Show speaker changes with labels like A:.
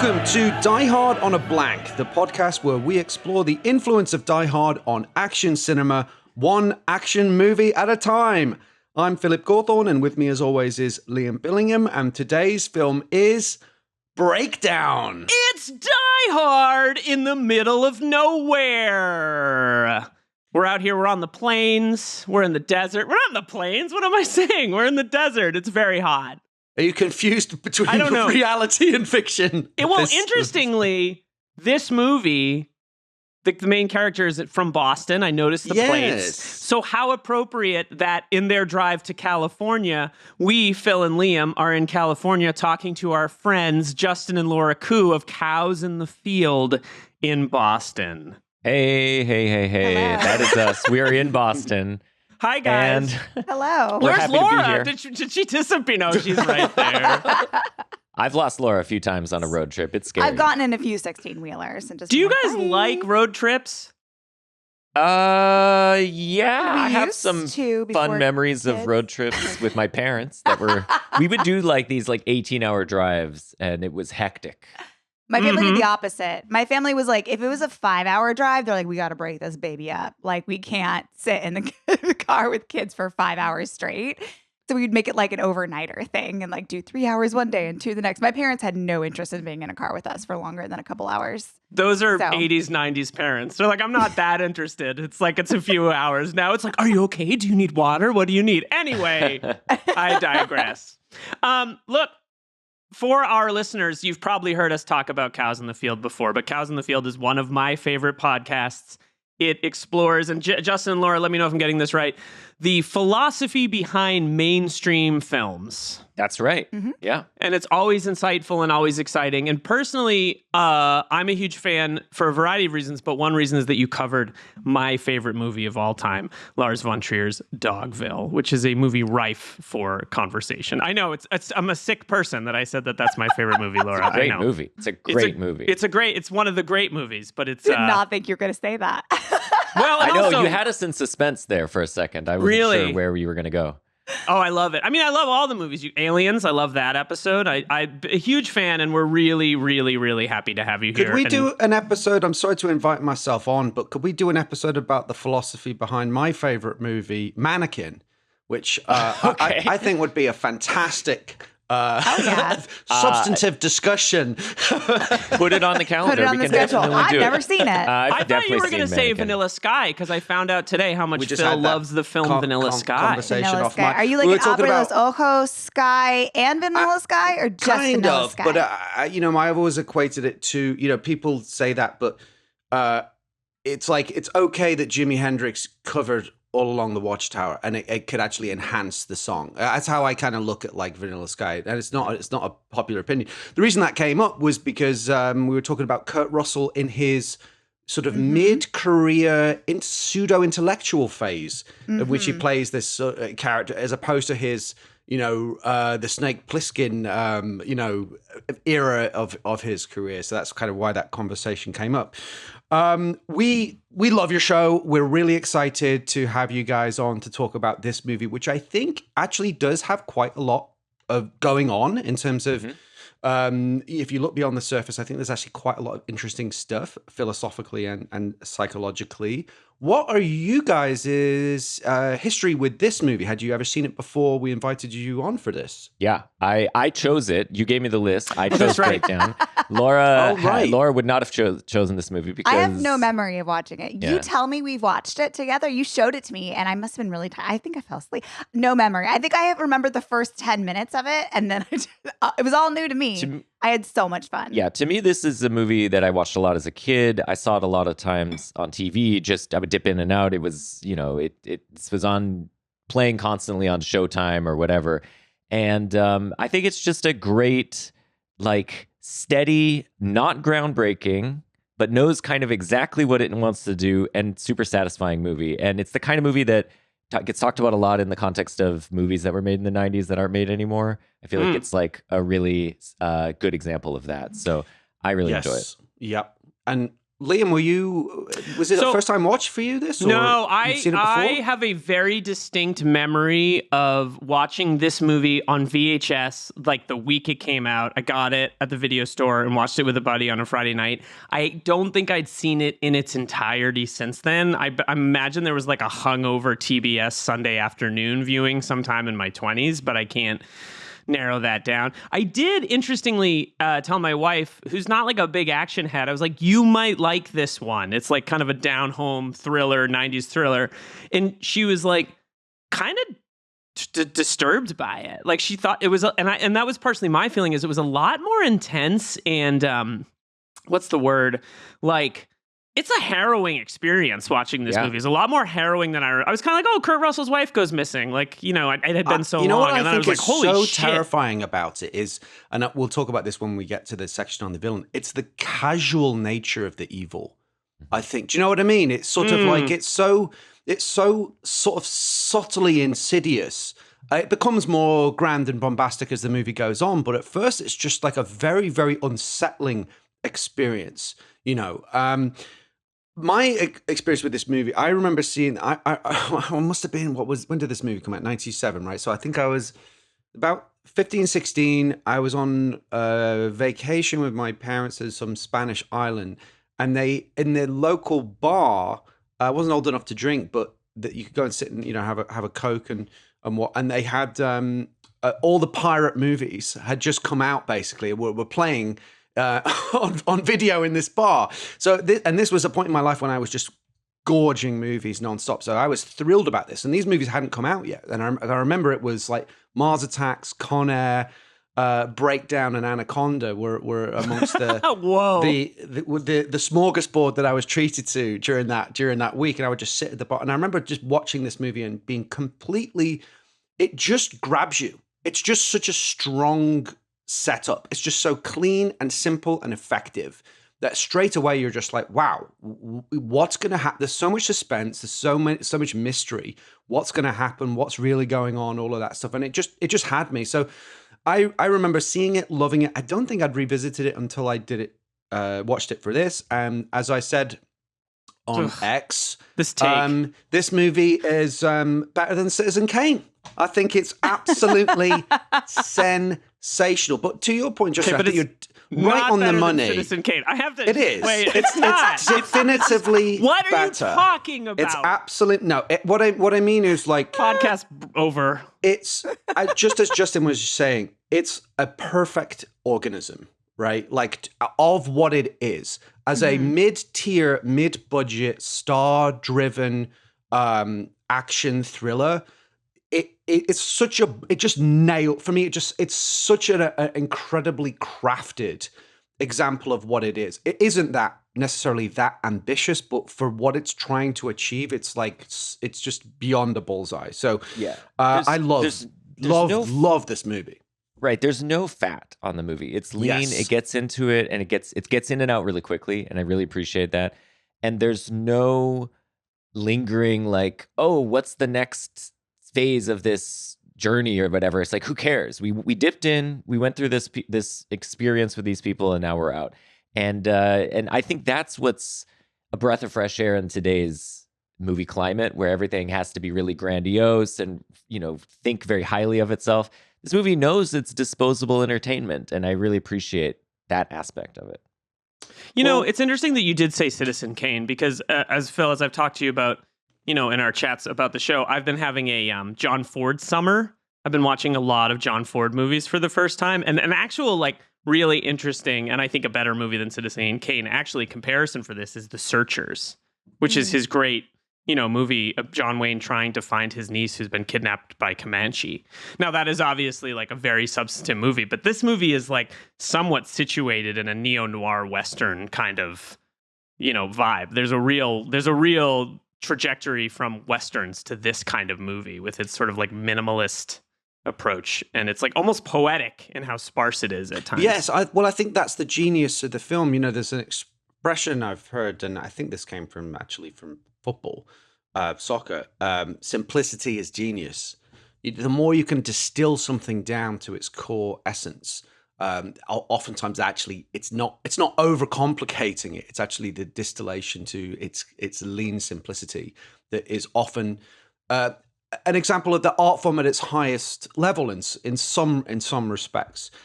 A: Welcome to Die Hard on a Blank, the podcast where we explore the influence of Die Hard on action cinema, one action movie at a time. I'm Philip Gawthorne, and with me as always is Liam Billingham, and today's film is Breakdown.
B: It's Die Hard in the middle of nowhere. We're out here, we're on the plains, we're in the desert. We're not in the plains, what am I saying? We're in the desert, it's very hot.
A: Are you confused between
B: I don't know.
A: reality and fiction?
B: Interestingly, this movie, the main character is from Boston. I noticed the plates. So how appropriate that in their drive to California, we, Phil and Liam, are in California talking to our friends, Justin and Laura Khoo of Cows in the Field in Boston.
C: Hey.
D: Hello.
C: That is us. We are in Boston.
B: Hi, guys.
C: And
D: Hello.
C: We're
B: Where's
C: happy to be
B: Laura?
C: here.
B: Did she disappear? No, she's right there.
C: I've lost Laura a few times on a road trip. It's scary.
D: I've gotten in a few 16-wheelers and just.
B: Do you
D: been
B: guys
D: "Bye."
B: like road trips?
C: Yeah.
D: We
C: I have
D: used
C: some
D: to before
C: fun memories of
D: kids.
C: road trips with my parents we would do like these 18-hour drives, and it was hectic.
D: My family
B: Mhm.
D: did the opposite. My family was like, if it was a 5-hour drive, they're like, we got to break this baby up. Like, we can't sit in the car with kids for 5 hours straight. So we'd make it like an overnighter thing and like do 3 hours one day and 2 the next. My parents had no interest in being in a car with us for longer than a couple hours.
B: Those are
D: So.
B: 80s, 90s parents. They're like, I'm not that interested. It's like, it's a few hours. Now it's like, are you okay? Do you need water? What do you need? Anyway, I digress. Look, for our listeners, you've probably heard us talk about Cows in the Field before, but Cows in the Field is one of my favorite podcasts. It explores, and Justin and Laura, let me know if I'm getting this right, the philosophy behind mainstream films.
C: That's right.
D: Mhm.
C: Yeah.
B: And it's always insightful and always exciting. And personally, I'm a huge fan for a variety of reasons, but one reason is that you covered my favorite movie of all time, Lars von Trier's Dogville, which is a movie rife for conversation. I know I'm a sick person that I said that that's my favorite movie, Laura.
C: Great
B: I know.
C: movie. It's a great movie.
B: It's one of the great movies, but it's
D: Did not think you were going to say that.
B: well,
C: I
B: and
C: know
B: also,
C: you had us in suspense there for a second. I wasn't
B: Really?
C: sure where you were going to go.
B: Oh, I love it. I mean, I love all the movies. Aliens, I love that episode. I'm a huge fan, and we're really, really, really happy to have you here.
A: Could we
B: And-
A: do an episode? I'm sorry to invite myself on, but could we do an episode about the philosophy behind my favorite movie, Mannequin, which
C: Okay.
A: I think would be a fantastic
D: yeah.
A: substantive discussion.
C: Put it on the calendar.
D: Put it on
C: we
D: the
C: can
D: schedule.
C: definitely
D: I've
C: do
D: never
C: it.
D: seen it.
C: I've
B: I thought you
C: definitely
B: were going to
C: seen
B: say
C: Mannequin.
B: Vanilla Sky because I found out today how much
A: We just
B: Phil
A: had that
B: loves the film Vanilla Sky.
A: conversation
D: Vanilla
A: off
D: Sky.
A: mic.
D: Are you like
A: We were
D: an
A: talking
D: Abra
A: about-
D: Los Ojos Sky and Vanilla Sky or just
A: kind
D: Vanilla
A: of,
D: Sky?
A: but I've always equated it to, people say that, but it's like it's okay that Jimi Hendrix covered All Along the Watchtower, and it could actually enhance the song. That's how I kind of look at like Vanilla Sky, and it's not a popular opinion. The reason that came up was because we were talking about Kurt Russell in his sort of mid-career pseudo-intellectual phase, of which he plays this character, as opposed to his, the Snake Plissken, era of his career. So that's kind of why that conversation came up. We love your show. We're really excited to have you guys on to talk about this movie, which I think actually does have quite a lot of going on in terms of, if you look beyond the surface, I think there's actually quite a lot of interesting stuff philosophically and psychologically. What are you guys' history with this movie? Had you ever seen it before we invited you on for this?
C: Yeah, I chose it. You gave me the list. I chose
B: that's right.
C: Breakdown. Laura,
A: Oh, right.
C: Laura would not have chosen this movie because
D: I have no memory of watching it.
C: Yeah.
D: You tell me we've watched it together. You showed it to me, and I must have been really tired. I think I fell asleep. No memory. I think I have remembered the first 10 minutes of it, and then it was all new to me. I had so much fun.
C: Yeah, to me, this is a movie that I watched a lot as a kid. I saw it a lot of times on TV. I would dip in and out. It was, it was on playing constantly on Showtime or whatever. And I think it's just a great, steady, not groundbreaking, but knows kind of exactly what it wants to do, and super satisfying movie. And it's the kind of movie that gets talked about a lot in the context of movies that were made in the 90s that aren't made anymore. I feel like it's like a really good example of that. So I really enjoy it.
A: Yep. And Liam, was it a
B: So-
A: first time watch for you, this? Or
B: No,
A: you'd seen it before?
B: I have a very distinct memory of watching this movie on VHS like the week it came out. I got it at the video store and watched it with a buddy on a Friday night. I don't think I'd seen it in its entirety since then. I imagine there was like a hungover TBS Sunday afternoon viewing sometime in my 20s, but I can't narrow that down. I did, interestingly, tell my wife, who's not like a big action head, I was like, you might like this one. It's like kind of a down-home thriller, 90s thriller. And she was like, kind of disturbed by it. Like she thought it was, and that was partially my feeling, is it was a lot more intense and, what's the word? Like, it's a harrowing experience watching this movie. It's a lot more harrowing than I was kind of like, oh, Kurt Russell's wife goes missing. Like, you know, it had been so
A: you know
B: long.
A: what
B: And
A: I
B: then I
A: think
B: was like, holy
A: so
B: shit.
A: terrifying about it is, and we'll talk about this when we get to the section on the villain, it's the casual nature of the evil, I think. Do you know what I mean? It's sort of like, it's so sort of subtly insidious. It becomes more grand and bombastic as the movie goes on, but at first it's just like a very, very unsettling experience, you know. My experience with this movie, I remember seeing, I must have been, when did this movie come out? 97, right? So I think I was about 15, 16. I was on vacation with my parents in some Spanish island, and in the local bar, I wasn't old enough to drink, but that you could go and sit and, you know, have a Coke and they had all the pirate movies had just come out, basically, were playing on video in this bar. So this was a point in my life when I was just gorging movies nonstop. So I was thrilled about this, and these movies hadn't come out yet. And I remember it was like Mars Attacks, Con Air, Breakdown, and Anaconda were amongst the
B: Whoa.
A: the smorgasbord that I was treated to during that week. And I would just sit at the bar, and I remember just watching this movie and being completely. It just grabs you. It's just such a strong setup. It's just so clean and simple and effective that straight away you're just like, wow, what's going to happen? There's so much suspense. There's so much mystery. What's going to happen? What's really going on? All of that stuff. And it just had me. So I remember seeing it, loving it. I don't think I'd revisited it until I did it, watched it for this. And as I said on X,
B: this
A: movie is better than Citizen Kane. I think it's absolutely sensational. But to your point, Justin, I think you're right on the money.
B: Citizen Kane. I have to.
A: It is.
B: Wait, it's not.
A: It's definitively
B: What are
A: better.
B: you talking about?
A: It's absolute. No, what I mean is like
B: Podcast over.
A: It's just as Justin was saying. It's a perfect organism, right? Like of what it is as a mid-tier, mid-budget, star-driven action thriller. It's such a, it just nailed for me. It's such an incredibly crafted example of what it is. It isn't that necessarily that ambitious, but for what it's trying to achieve, it's like it's just beyond a bullseye. So
C: Yeah.
A: I
C: there's
A: love this movie.
C: Right. There's no fat on the movie. It's lean.
A: Yes.
C: It gets into it, and it gets in and out really quickly, and I really appreciate that. And there's no lingering like, oh, what's the next phase of this journey or whatever. It's like, who cares? We dipped in, we went through this experience with these people, and now we're out. And I think that's what's a breath of fresh air in today's movie climate, where everything has to be really grandiose and, you know, think very highly of itself. This movie knows it's disposable entertainment, and I really appreciate that aspect of it.
B: You know, it's interesting that you did say Citizen Kane, because as I've talked to you about, you know, in our chats about the show, I've been having a John Ford summer. I've been watching a lot of John Ford movies for the first time, and an actual like really interesting, and I think a better movie than Citizen Kane, actually comparison for this is The Searchers, which is his great, you know, movie of John Wayne trying to find his niece who's been kidnapped by Comanche. Now, that is obviously like a very substantive movie, but this movie is like somewhat situated in a neo-noir Western kind of, you know, vibe. There's a real trajectory from Westerns to this kind of movie with its sort of like minimalist approach. And it's like almost poetic in how sparse it is at times.
A: Yes. I think that's the genius of the film. You know, there's an expression I've heard, and I think this came from football, soccer. Simplicity is genius. The more you can distill something down to its core essence, oftentimes actually it's not overcomplicating it. It's actually the distillation to its lean simplicity that is often an example of the art form at its highest level in some respects.